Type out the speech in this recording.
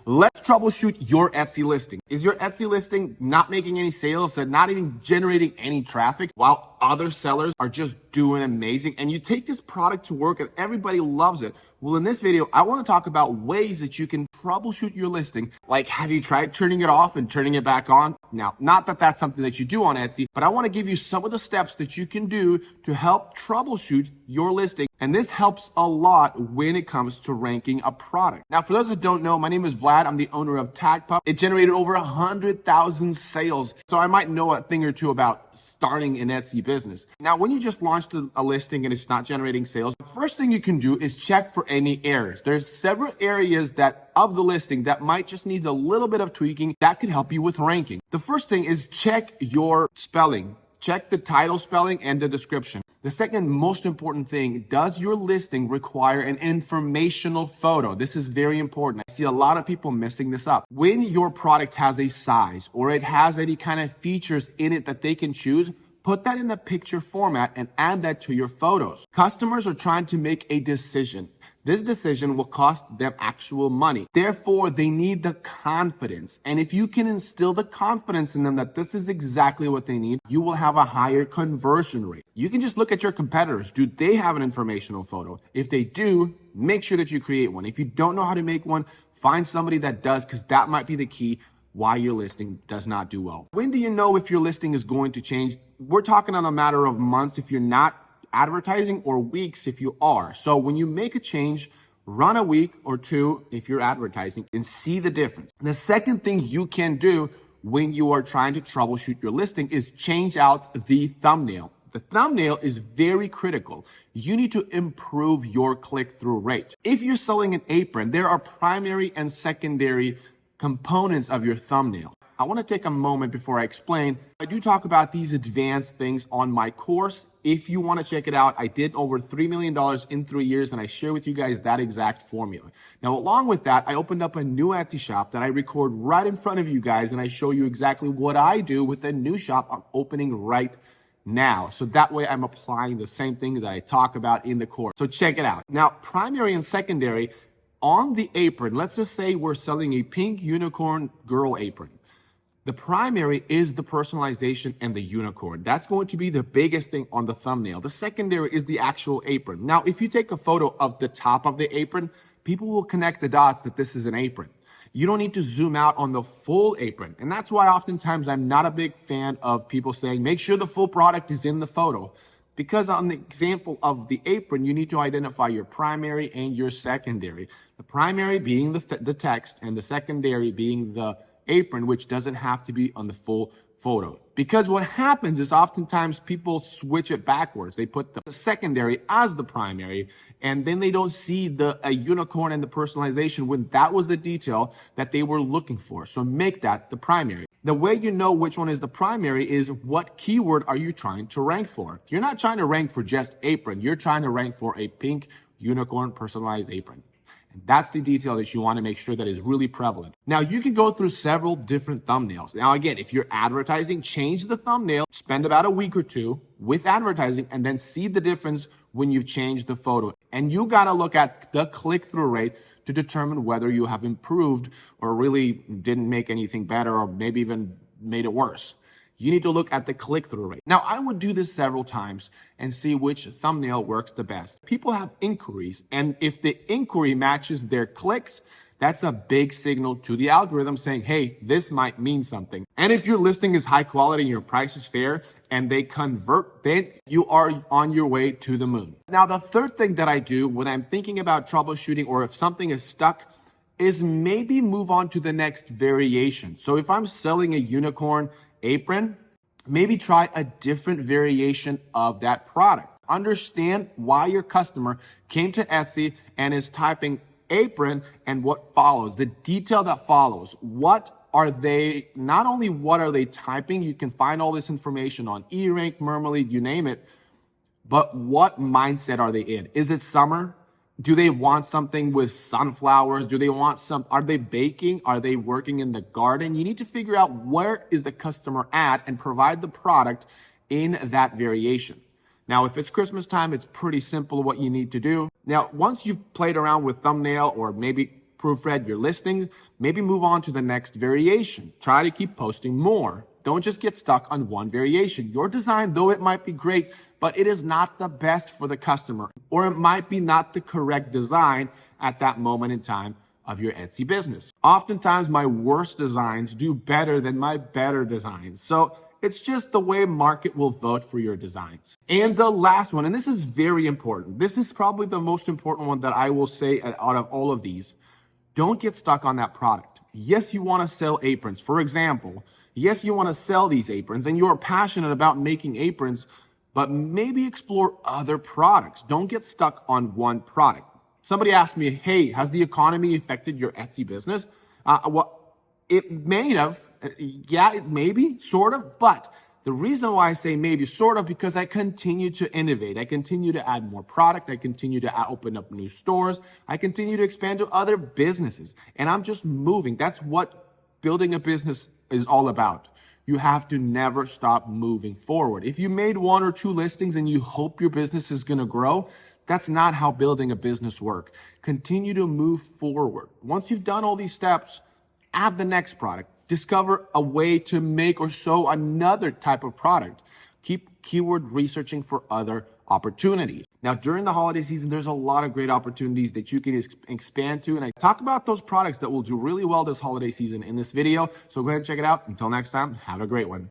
Let's troubleshoot your Etsy listing. Is your Etsy listing not making any sales and not even generating any traffic while other sellers are just doing amazing? And you take this product to work and everybody loves it. Well, in this video, I want to talk about ways that you can troubleshoot your listing. Like, have you tried turning it off and turning it back on? Now, not that that's something that you do on Etsy, but I want to give you some of the steps that you can do to help troubleshoot your listing. And this helps a lot when it comes to ranking a product. Now, for those that don't know, my name is Vlad. I'm the owner of TagPup. It generated over 100,000 sales. So I might know a thing or two about starting an Etsy business. Now, when you just launched a listing and it's not generating sales, the first thing you can do is check for any errors. There's several areas of the listing that might just need a little bit of tweaking that could help you with ranking. The first thing is check your spelling. Check the title spelling and the description. The second most important thing, does your listing require an informational photo? This is very important. I see a lot of people messing this up. When your product has a size or it has any kind of features in it that they can choose, put that in the picture format and add that to your photos. Customers are trying to make a decision. This decision will cost them actual money. Therefore, they need the confidence. And if you can instill the confidence in them that this is exactly what they need, you will have a higher conversion rate. You can just look at your competitors. Do they have an informational photo? If they do, make sure that you create one. If you don't know how to make one, find somebody that does, because that might be the key why your listing does not do well. When do you know if your listing is going to change? We're talking on a matter of months if you're not advertising, or weeks if you are. So when you make a change, run a week or two if you're advertising and see the difference. The second thing you can do when you are trying to troubleshoot your listing is change out the thumbnail. The thumbnail is very critical. You need to improve your click-through rate. If you're selling an apron, there are primary and secondary components of your thumbnail. I want to take a moment before I explain. I do talk about these advanced things on my course. If you want to check it out, I did over $3 million in 3 years, and I share with you guys that exact formula. Now, along with that, I opened up a new Etsy shop that I record right in front of you guys, and I show you exactly what I do with a new shop I'm opening right now. So that way I'm applying the same things that I talk about in the course. So check it out. Now, primary and secondary on the apron, let's just say we're selling a pink unicorn girl apron. The primary is the personalization and the unicorn. That's going to be the biggest thing on the thumbnail. The secondary is the actual apron. Now, if you take a photo of the top of the apron, people will connect the dots that this is an apron. You don't need to zoom out on the full apron. And that's why oftentimes I'm not a big fan of people saying, make sure the full product is in the photo. Because on the example of the apron, you need to identify your primary and your secondary. The primary being the text and the secondary being the apron, which doesn't have to be on the full photo. Because what happens is oftentimes people switch it backwards. They put the secondary as the primary, and then they don't see a unicorn and the personalization when that was the detail that they were looking for. So make that the primary. The way you know which one is the primary is what keyword are you trying to rank for. You're not trying to rank for just apron. You're trying to rank for a pink unicorn personalized apron. That's the detail that you want to make sure that is really prevalent. Now, you can go through several different thumbnails. Now, again, if you're advertising, change the thumbnail, spend about a week or two with advertising, and then see the difference when you've changed the photo. And you got to look at the click-through rate to determine whether you have improved or really didn't make anything better or maybe even made it worse. You need to look at the click-through rate. Now, I would do this several times and see which thumbnail works the best. People have inquiries, and if the inquiry matches their clicks, that's a big signal to the algorithm saying, hey, this might mean something. And if your listing is high quality and your price is fair and they convert, then you are on your way to the moon. Now, the third thing that I do when I'm thinking about troubleshooting or if something is stuck is maybe move on to the next variation. So if I'm selling a unicorn apron, maybe try a different variation of that product. Understand why your customer came to Etsy and is typing apron and what follows, the detail that follows. What are they, not only what are they typing, you can find all this information on eRank, Mermalead, you name it, but what mindset are they in? Is it summer? Do they want something with sunflowers? Do they want are they baking? Are they working in the garden? You need to figure out where is the customer at and provide the product in that variation. Now, if it's Christmas time, it's pretty simple what you need to do. Now, once you've played around with thumbnail or maybe proofread your listings, maybe move on to the next variation. Try to keep posting more. Don't just get stuck on one variation. Your design, though it might be great, but it is not the best for the customer, or it might be not the correct design at that moment in time of your Etsy business. Oftentimes, my worst designs do better than my better designs. So it's just the way market will vote for your designs. And the last one, and this is very important. This is probably the most important one that I will say out of all of these. Don't get stuck on that product. Yes, you want to sell aprons. For example, yes, you want to sell these aprons and you're passionate about making aprons, but maybe explore other products. Don't get stuck on one product. Somebody asked me, hey, has the economy affected your Etsy business? Well, it may have. Yeah, maybe, sort of. But the reason why I say maybe, sort of, because I continue to innovate. I continue to add more product. I continue to open up new stores. I continue to expand to other businesses. And I'm just moving. That's what building a business is all about. You have to never stop moving forward. If you made 1 or 2 listings and you hope your business is going to grow, that's not how building a business works. Continue to move forward. Once you've done all these steps, add the next product. Discover a way to make or show another type of product. Keep keyword researching for other opportunities. Now, during the holiday season, there's a lot of great opportunities that you can expand to. And I talk about those products that will do really well this holiday season in this video. So go ahead and check it out. Until next time, have a great one.